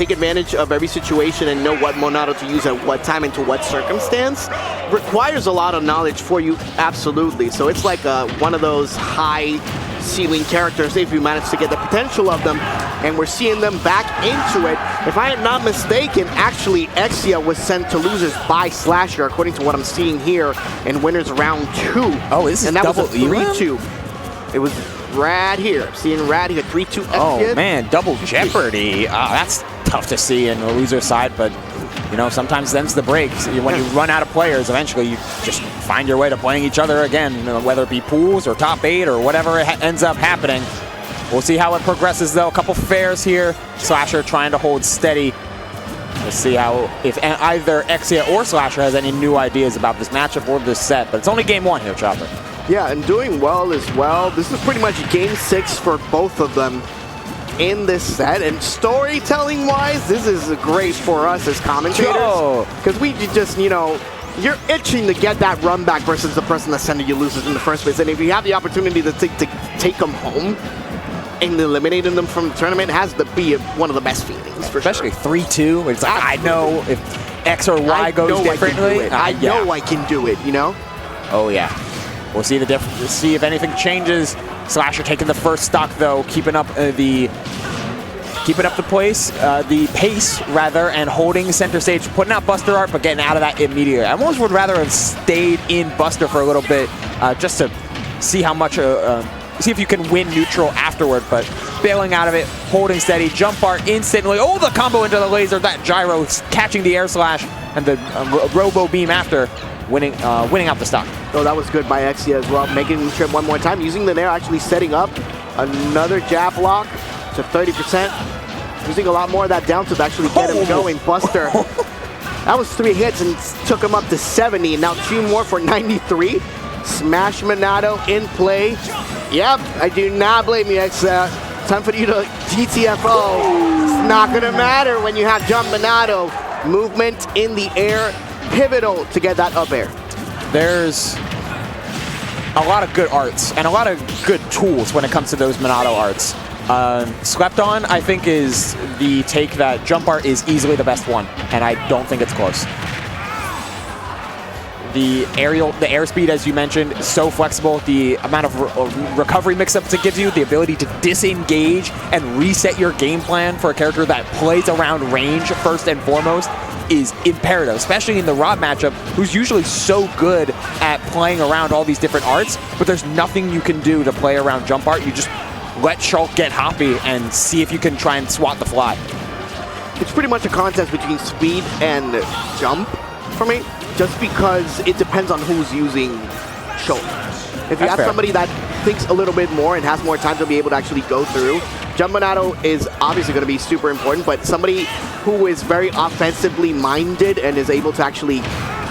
take advantage of every situation and know what Monado to use at what time and to what circumstance requires a lot of knowledge for you, absolutely. So it's like one of those high ceiling characters if you manage to get the potential of them, and we're seeing them back into it. If I am not mistaken, actually Exia was sent to losers by Slasher, according to what I'm seeing here in winners round 2. Oh, this is and that double was a 3-2. It was Rad here. Seeing Rad here, 3-2 Exia. Oh man, double jeopardy. That's tough to see in the loser side, but you know, sometimes them's the breaks. When you run out of players, eventually you just find your way to playing each other again, you know, whether it be pools or top 8 or whatever ends up happening. We'll see how it progresses though. A couple fairs here. Slasher trying to hold steady. We'll see how, if either Exia or Slasher has any new ideas about this matchup or this set, but it's only game 1 here, Chopper. Yeah, and doing well as well. This is pretty much game 6 for both of them in this set, and storytelling wise, this is great for us as commentators, because we just, you know, you're itching to get that run back versus the person that sending you losers in the first place, and if you have the opportunity to take them home and eliminating them from the tournament, it has to be one of the best feelings, for especially sure. 3-2. It's like, I know if X or Y goes differently. I know I can do it, you know? Oh yeah. We'll see the difference, see if anything changes. Slasher taking the first stock though, keeping up the pace rather, and holding center stage, putting out Buster Art, but getting out of that immediately. I almost would rather have stayed in Buster for a little bit, just to see how much, see if you can win neutral afterward, but bailing out of it, holding steady, jump art instantly. Oh, the combo into the laser, that gyro catching the air slash, and the robo beam after. Winning out the stock. Oh, that was good by Exia as well, making the trip one more time, using the nair, actually setting up another jab lock to 30%, using a lot more of that down to actually get him going. Buster, that was 3 hits and took him up to 70, and now 2 more for 93. Smash Monado in play. Yep, I do not blame you, Exia. Time for you to GTFO. It's not gonna matter when you have Jump Monado. Movement in the air, pivotal to get that up air. There's a lot of good arts and a lot of good tools when it comes to those Monado arts. Slept On, I think, is the take that jump art is easily the best one, and I don't think it's close. The airspeed, as you mentioned, is so flexible. The amount of recovery mix-ups it gives you, the ability to disengage and reset your game plan for a character that plays around range first and foremost is imperative, especially in the Rob matchup, who's usually so good at playing around all these different arts, but there's nothing you can do to play around jump art. You just let Shulk get hoppy and see if you can try and swat the fly. It's pretty much a contest between speed and jump for me, just because it depends on who's using Shulk. If you have somebody that thinks a little bit more and has more time to be able to actually go through, Jump Monado is obviously going to be super important, but somebody who is very offensively minded and is able to actually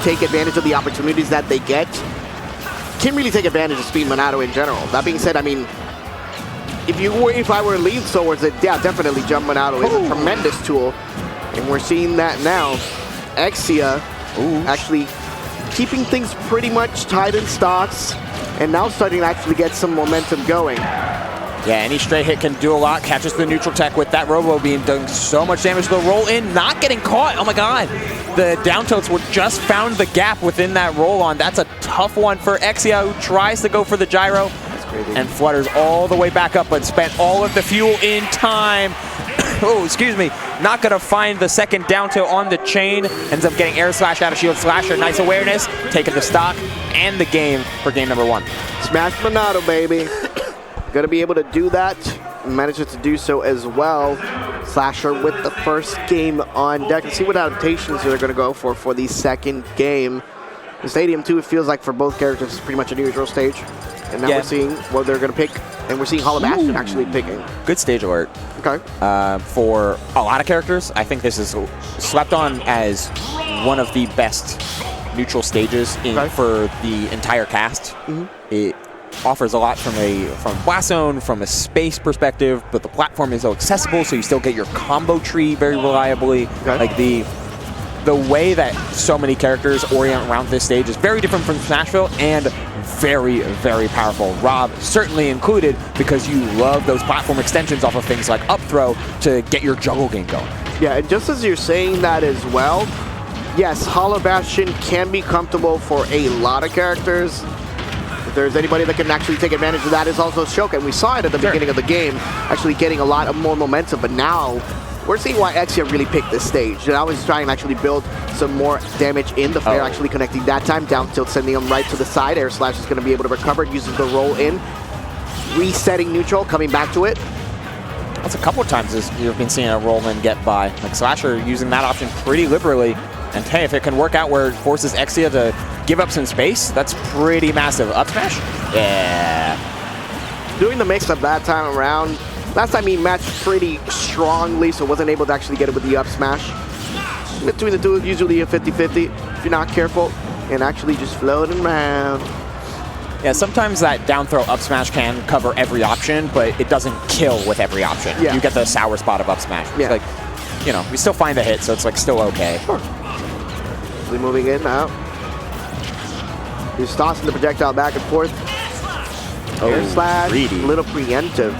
take advantage of the opportunities that they get can really take advantage of Speed Monado in general. That being said, I mean, if I were to lean towards it, yeah, definitely Jump Monado is a tremendous tool, and we're seeing that now. Exia actually keeping things pretty much tight in stocks, and now starting to actually get some momentum going. Yeah, any straight hit can do a lot. Catches the neutral tech with that robo beam, doing so much damage. The roll in, not getting caught. Oh my god. The down tilts were just found the gap within that roll on. That's a tough one for Exia, who tries to go for the gyro and flutters all the way back up, but spent all of the fuel in time. Oh, excuse me. Not going to find the second down tilt on the chain. Ends up getting air slash out of shield. Slasher, nice awareness. Taking the stock and the game for game number 1. Smash Monado, baby. Going to be able to do that. Manages to do so as well. Slasher with the first game on deck. Let's see what adaptations they're going to go for the second game. The Stadium 2, it feels like for both characters, is pretty much a neutral stage. And now we're seeing what they're going to pick. And we're seeing Hall of Bastion actually picking. Good stage alert. Okay. For a lot of characters, I think this is slept on as one of the best neutral stages for the entire cast. It offers a lot from blast zone, from a space perspective, but the platform is so accessible, so you still get your combo tree very reliably. Like the way that so many characters orient around this stage is very different from Smashville, and very, very powerful. Rob certainly included, because you love those platform extensions off of things like up throw to get your juggle game going. Yeah, and just as you're saying that as well, yes, Hollow Bastion can be comfortable for a lot of characters. If there's anybody that can actually take advantage of that, is also Shulk, and we saw it at the beginning of the game, actually getting a lot of more momentum, but now we're seeing why Exia really picked this stage. Now he's trying to actually build some more damage in the fair, actually connecting that time, down tilt, sending him right to the side. Air Slash is going to be able to recover, uses the roll in, resetting neutral, coming back to it. That's a couple of times you've been seeing a roll in get by. Like Slasher using that option pretty liberally. And hey, if it can work out where it forces Exia to give up some space, that's pretty massive. Up smash? Yeah. Doing the mix-up that time around. Last time he matched pretty strongly, so wasn't able to actually get it with the up smash. Between the two, usually a 50-50 if you're not careful, and actually just floating around. Yeah, sometimes that down throw up smash can cover every option, but it doesn't kill with every option. Yeah. You get the sour spot of up smash. It's like, you know, we still find a hit, so it's like still okay. Sure. Moving in now. He's tossing the projectile back and forth. Air slash, a little preemptive.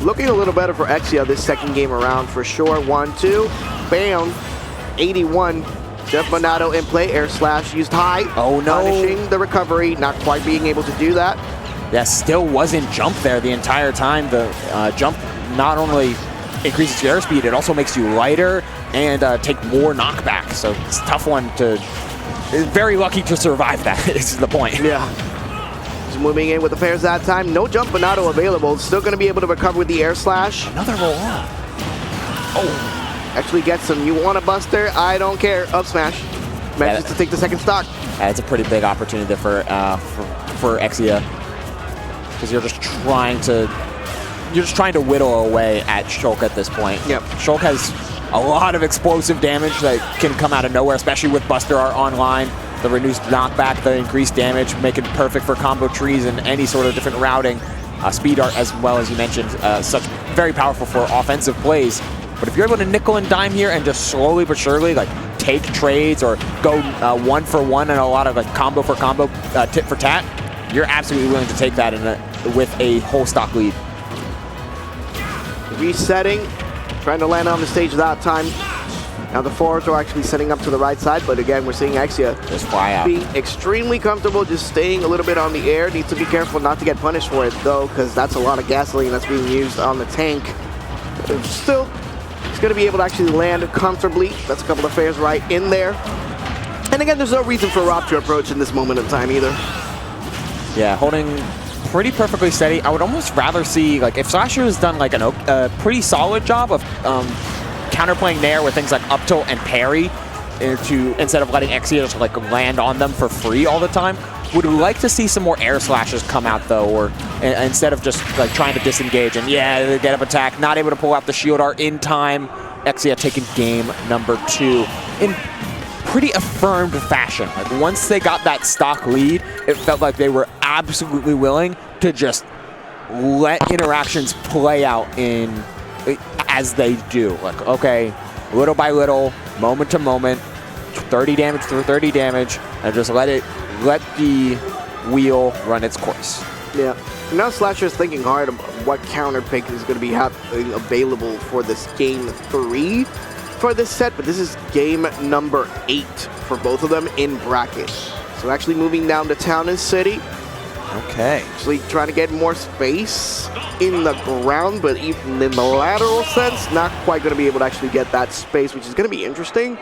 Looking a little better for Exia this second game around for sure. 1-2, bam, 81. Jeff Monado in play, air slash used high. Oh no. Punishing the recovery, not quite being able to do that. Yeah, still wasn't jump there the entire time. The jump not only increases your airspeed, it also makes you lighter and take more knockback. So it's a tough one to, very lucky to survive that, is the point. Yeah. Just moving in with the fairs that time. No jump Monado available. Still going to be able to recover with the air slash. Another roll on. Oh. Actually gets some, you want a buster? I don't care. Up smash. Manages to take the second stock. It's a pretty big opportunity for Exia, because you're just trying to whittle away at Shulk at this point. Yep. Shulk has a lot of explosive damage that can come out of nowhere, especially with Buster Art online. The reduced knockback, the increased damage, make it perfect for combo trees and any sort of different routing. Speed Art, as well as you mentioned, such very powerful for offensive plays. But if you're able to nickel and dime here and just slowly but surely like take trades or go 1-for-1 and a lot of like combo for combo, tit for tat, you're absolutely willing to take that with a whole stock lead. Resetting, trying to land on the stage that time. Now the forwards are actually setting up to the right side, but again, we're seeing Exia just fly out. Being extremely comfortable, just staying a little bit on the air. Needs to be careful not to get punished for it though, because that's a lot of gasoline that's being used on the tank. Still, he's going to be able to actually land comfortably. That's a couple of fairs right in there. And again, there's no reason for Rob to approach in this moment of time either. Yeah, holding pretty perfectly steady. I would almost rather see, like, if Slasher has done like a pretty solid job of counterplaying Nair with things like up tilt and parry instead of letting Exia just like land on them for free all the time. Would like to see some more air slashes come out though, or instead of just like trying to disengage and they get up attack, not able to pull out the shield art in time. Exia taking game number 2 in pretty affirmed fashion. Like once they got that stock lead, it felt like they were absolutely willing to just let interactions play out as they do. Like, okay, little by little, moment to moment, 30 damage through 30 damage, and just let the wheel run its course. Yeah. Now Slasher's thinking hard about what counter pick is going to be available for this game 3 for this set, but this is game number 8 for both of them in bracket. So actually moving down to town and city. Okay. Actually trying to get more space in the ground, but even in the lateral sense, not quite going to be able to actually get that space, which is going to be interesting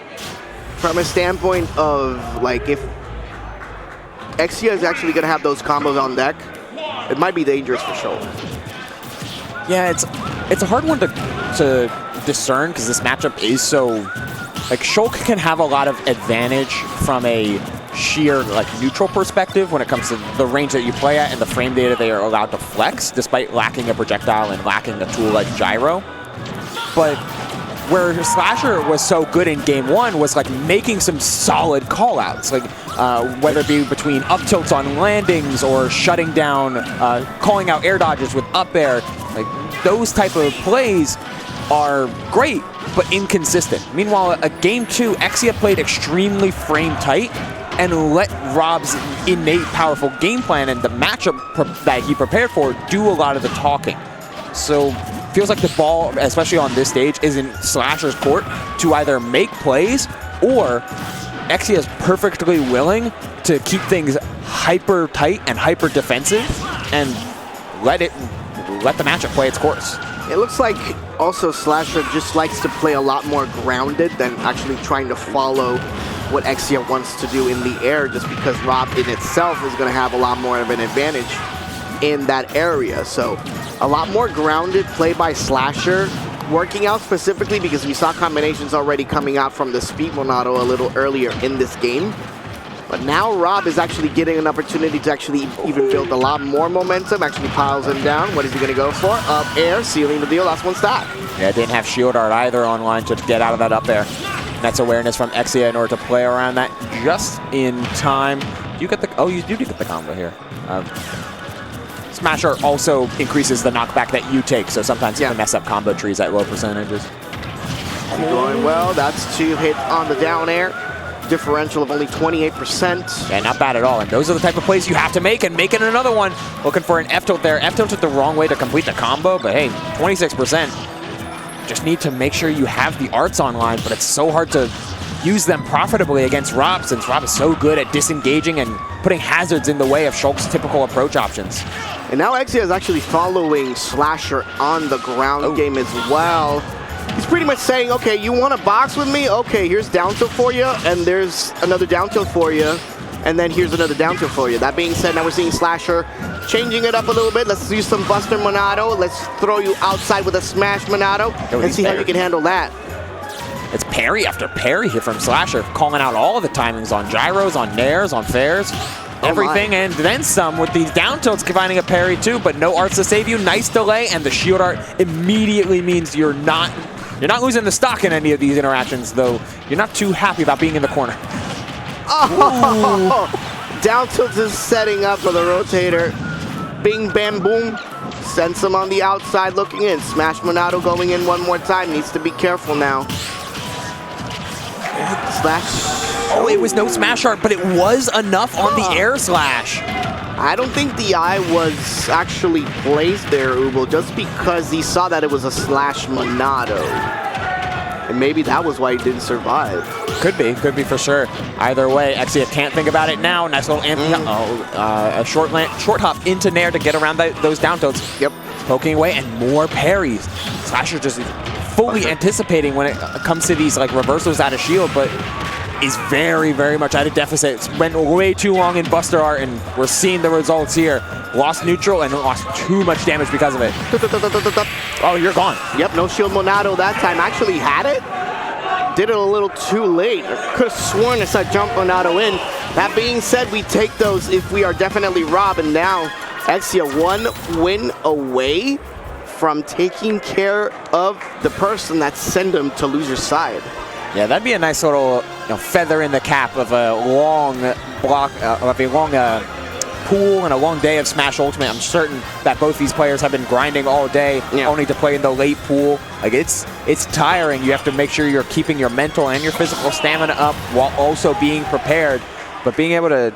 from a standpoint of like if Exia is actually going to have those combos on deck, it might be dangerous for Shulk. Yeah, it's a hard one to discern because this matchup is so, like, Shulk can have a lot of advantage from a sheer like neutral perspective when it comes to the range that you play at and the frame data they are allowed to flex, despite lacking a projectile and lacking a tool like gyro. But where Slasher was so good in game 1 was like making some solid call-outs, like whether it be between up tilts on landings or shutting down, calling out air dodges with up air. Like those type of plays are great, but inconsistent. Meanwhile, at game 2, Exia played extremely frame tight and let Rob's innate powerful game plan and the matchup that he prepared for do a lot of the talking. So feels like the ball, especially on this stage, is in Slasher's court to either make plays or Exia is perfectly willing to keep things hyper tight and hyper defensive and let the matchup play its course. It looks like also Slasher just likes to play a lot more grounded than actually trying to follow what Exia wants to do in the air, just because Rob in itself is going to have a lot more of an advantage in that area. So a lot more grounded play by Slasher, working out specifically because we saw combinations already coming out from the Speed Monado a little earlier in this game. But now Rob is actually getting an opportunity to actually even build a lot more momentum, actually piles him down. What is he going to go for? Up air, sealing the deal, last one stack. Yeah, didn't have shield art either online to get out of that up air. And that's awareness from Exia in order to play around that just in time. You get the, oh, you do get the combo here. Smasher also increases the knockback that you take, so sometimes you can mess up combo trees at low percentages. Going well, that's 2 hit on the down air. Differential of only 28%. Yeah, not bad at all. And those are the type of plays you have to make, and making another one. Looking for an F-tilt there. F-tilt took the wrong way to complete the combo, but hey, 26%. Just need to make sure you have the arts online, but it's so hard to use them profitably against Rob, since Rob is so good at disengaging and putting hazards in the way of Shulk's typical approach options. And now Exia is actually following Slasher on the ground game as well. He's pretty much saying, okay, you want to box with me? Okay, here's down tilt for you, and there's another down tilt for you, and then here's another down tilt for you. That being said, now we're seeing Slasher changing it up a little bit. Let's use some Buster Monado. Let's throw you outside with a Smash Monado and see how you can handle that. It's parry after parry here from Slasher, calling out all of the timings on gyros, on nairs, on fairs, everything, and then some with these down tilts combining a parry too, but no arts to save you. Nice delay, and the shield art immediately means you're not losing the stock in any of these interactions, though you're not too happy about being in the corner. Oh, down tilt is setting up for the rotator. Bing, bam, boom. Sends him on the outside looking in. Smash Monado going in one more time. Needs to be careful now. Slash. Oh, it was no smash art, but it was enough on the air slash. I don't think the eye was actually placed there, Ubel, just because he saw that it was a slash Monado. And maybe that was why he didn't survive. Could be for sure. Either way, Exia can't think about it now. Nice little a short hop into Nair to get around those down tilts. Yep. Poking away, and more parries. Slasher just fully anticipating when it comes to these like reversals out of shield, but is very, very much at a deficit. It's went way too long in Buster Art, and we're seeing the results here. Lost neutral and lost too much damage because of it. Oh, you're gone. Yep, no shield Monado that time. Actually had it. Did it a little too late. Could have sworn it's a jump Monado in. That being said, we take those if we are definitely Rob, and now Exia 1 win away from taking care of the person that sent him to loser's side. Yeah, that'd be a nice little feather in the cap of a long block, of a long pool and a long day of Smash Ultimate. I'm certain that both these players have been grinding all day, only to play in the late pool. Like it's tiring. You have to make sure you're keeping your mental and your physical stamina up while also being prepared. But being able to,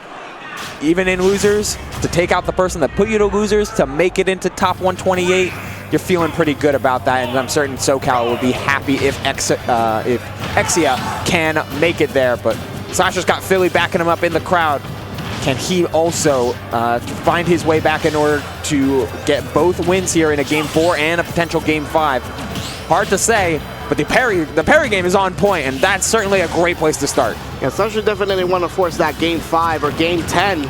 even in losers, to take out the person that put you to losers, to make it into top 128, you're feeling pretty good about that, and I'm certain SoCal will be happy if Exia can make it there. But Sasha's got Philly backing him up in the crowd. Can he also find his way back in order to get both wins here in a Game 4 and a potential Game 5? Hard to say, but the parry game is on point, and that's certainly a great place to start. Yeah, Sasha definitely want to force that Game 5 or Game 10.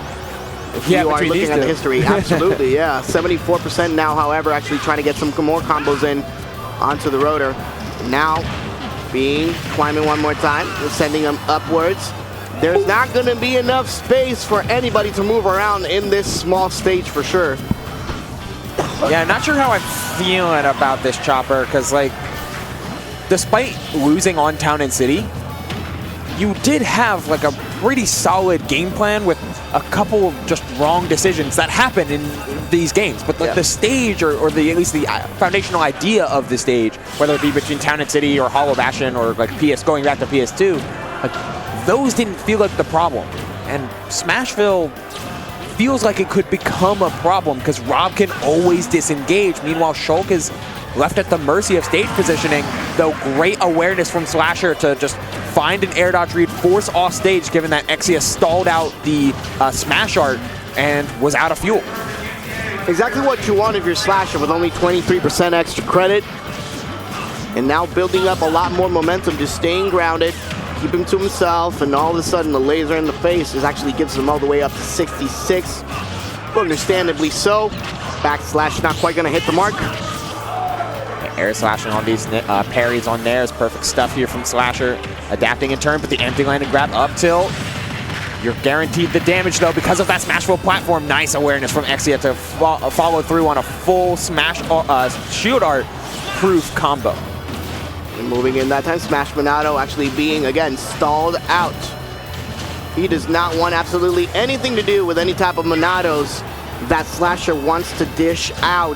If you are looking at the history, absolutely, yeah. 74% now, however, actually trying to get some more combos in onto the rotor. Now, climbing one more time, sending him upwards. There's not going to be enough space for anybody to move around in this small stage for sure. Yeah, not sure how I'm feeling about this Chopper, because, like, despite losing on Town and City, you did have, like, a pretty solid game plan with a couple of just wrong decisions that happen in these games. But the stage, or at least the foundational idea of the stage, whether it be between Town and City or Hollow Bastion or like going back to PS2, like, those didn't feel like the problem. And Smashville feels like it could become a problem because Rob can always disengage. Meanwhile, Shulk is left at the mercy of stage positioning, though great awareness from Slasher to just find an air dodge read, force off stage, given that Exia stalled out the smash art and was out of fuel. Exactly what you want if you're Slasher, with only 23% extra credit. And now building up a lot more momentum, just staying grounded, keep him to himself, and all of a sudden the laser in the face actually gives him all the way up to 66. Understandably so. Backslash not quite gonna hit the mark. Air slashing on these parries on there is perfect stuff here from Slasher. Adapting in turn, but the empty landing grab up tilt. You're guaranteed the damage though because of that Smashville platform. Nice awareness from Exia to follow through on a full smash shield art proof combo. And moving in that time, Smash Monado actually being, again, stalled out. He does not want absolutely anything to do with any type of Monados that Slasher wants to dish out.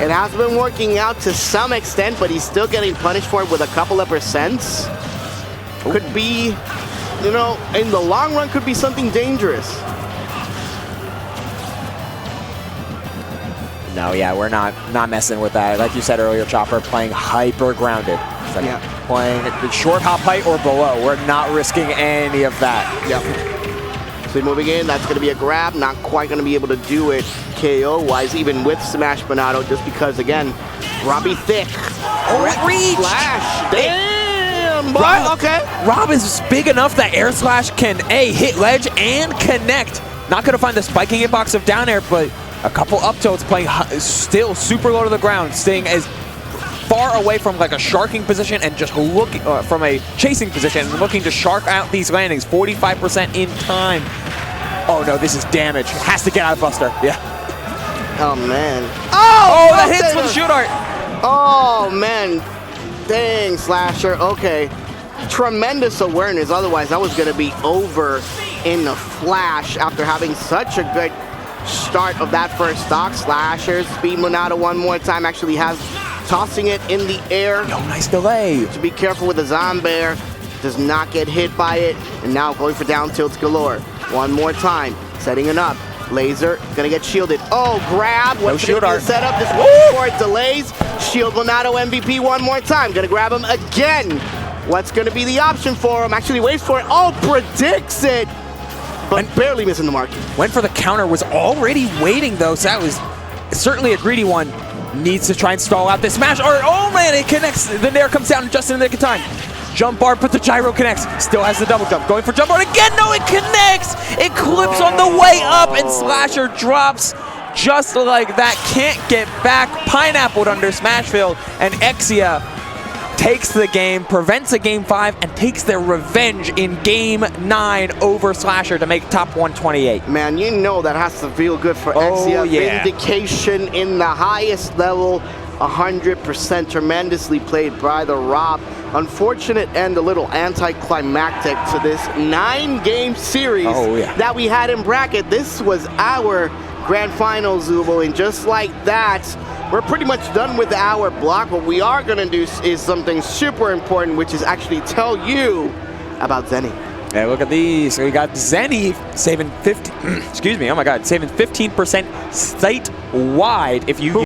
It has been working out to some extent, but he's still getting punished for it with a couple of percents. Could be, you know, in the long run, could be something dangerous. No, yeah, we're not messing with that. Like you said earlier, Chopper, playing hyper grounded. Like playing the short hop height or below. We're not risking any of that. Yep. So moving in, that's going to be a grab. Not quite going to be able to do it KO-wise, even with Smash Monado, just because, again, Robbie thick. Oh, reach! Slash. Damn, boy. Okay. Rob is big enough that air slash can, A, hit ledge and connect. Not going to find the spiking hitbox of down air, but a couple up tilts, playing still super low to the ground, staying as far away from like a sharking position and just looking from a chasing position and looking to shark out these landings. 45% in time. Oh no, this is damage. Has to get out of Buster. Yeah. Oh man. Oh, that hits with the shoot art. Oh man. Dang, Slasher. Okay. Tremendous awareness. Otherwise, that was going to be over in the flash after having such a good start of that first stock. Slasher, speed Monado one more time, actually has tossing it in the air. Yo, nice delay. To be careful with the Zombear. Does not get hit by it. And now going for down tilts galore. One more time, setting it up. Laser, gonna get shielded. Oh, grab. What's the setup? Just waiting for it, delays. Shield Monado MVP one more time. Gonna grab him again. What's gonna be the option for him? Actually waits for it. Oh, predicts it. But barely missing the mark. Went for the counter, was already waiting though, so that was certainly a greedy one. Needs to try and stall out this smash. Or, oh man, it connects. The nair comes down just in the nick of time. Jump bar, but the gyro connects. Still has the double jump. Going for jump bar again. No, it connects. It clips on the way up, and Slasher drops just like that. Can't get back. Pineappled under Smashville, and Exia takes the game, prevents a game 5, and takes their revenge in game 9 over Slasher to make top 128. Man, you know that has to feel good for Exia. Yeah. Vindication in the highest level, 100% tremendously played by the Rob. Unfortunate and a little anticlimactic to this 9-game series that we had in bracket. This was our grand final, Zubo, and just like that, we're pretty much done with our block. What we are gonna do is something super important, which is actually tell you about Zenny. Yeah, look at these. We got Zenny saving 15, excuse me, oh my God, saving 15% statewide if you